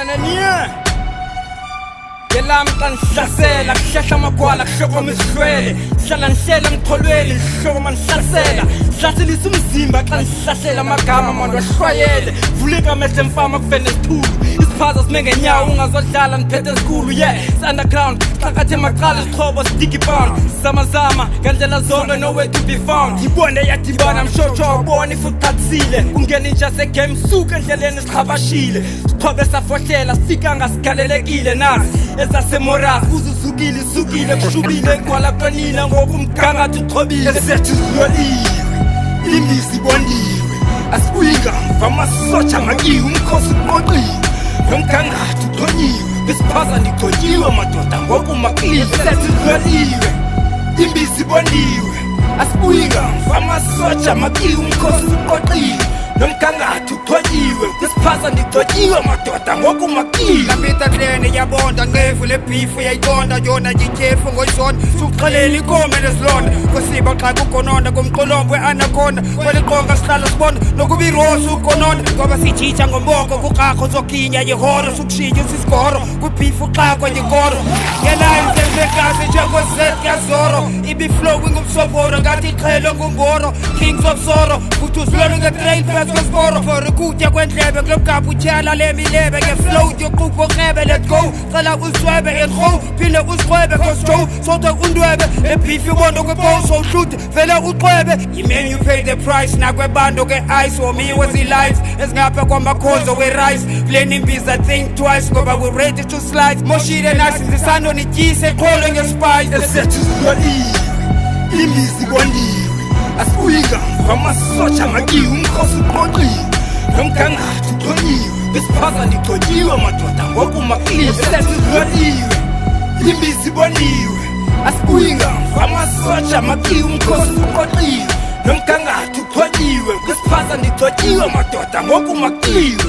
Tanzania Ngelami xa nihlasela kuhlahla amagwala kuhlokoma isihlwele hlala nihlela emqolweni ngihlokoma nihlasela hlaselisa umzimba xa nihlahlela amagama manje wahlwayele vuleka amehlo emfama kuvene isithulu isiphaza sime ngenyawo ungazodlala niphethe esikhulu underground xakathe maqala isixhobo sticky bound zamazama ngandlela zonke nowhere to be found ngibone yadibana mshosho wabona ifuthathile kungena intsha segame suka endleleni sichabashile sixhobe safohlela sifika ngasigalelekile nazi ezasemoras kuzuzukile isukile kushubile kwala kanina ngokumgangatho uxhobile esethu ziloliwe imbizi bondiwe asibuyi kamva amasotsha makiwe umkhosi uqoqiwe nomgangatho uxhonyiwe besiphaza ndigxotyiwe madoda ngokumakliwe esethu ziloliwe imbizi bondiwe asibuyi kamva amasotsha makiwe umkhosi uqoqiwe nomgangatho uxhonyiwe besiphaza ndigxotyiwe madoda ngokumakliwe lapita ndlene yabonda nqevu lebhifu yayiqonda yona yityhefu ngoyizona sukuxelela ikome lezilonda kwesiba xa kukononda kumqolombo we-anaconda kweliqonga sihlala sibonda nokuba irosi ukononda ngoba sijitsha ngomboko kuqarho zoginya yihoro sukushintsha sisigoro kwibhifu xakwa yikoro ngelayo ndlezekazi njengozekazoro ibiflowing umsoboro ngathi iqhelo ngumboro kings of soro futhi uzilona ngetrain phezu kwesiporo for ukutya kwendlebe kulo mgapha utyhala le milebe ngefloat yoqupho krebe let go cela uziswebe enrho phinde usiqwebe cosjoe sodwa undwebe ebhifi ubondo kweposo uhlute vele uxwebe yiman you pay the price nakwebando ke-ice womiwe zii-lives ezingapha kwamakhozo we-rice kuleni imbiza think twice ngoba we're ready to slice moshile nasinzisando nityise eqholwe ngespice esethu ziloliwe imbizi bondiwe asibuyi kamva amasotsha makiwe umkhosi uqoqiwe nomgangatho uxhonyiwe besiphaza ndigxotyiwe madoda ngokumakliwe esethu ziloliwe imbizi bondiwe asibuyi kamva amasotsha makiwe umkhosi uqoqiwe nomgangatho uxhonyiwe besiphaza ndigxotyiwe madoda ngokumakliwe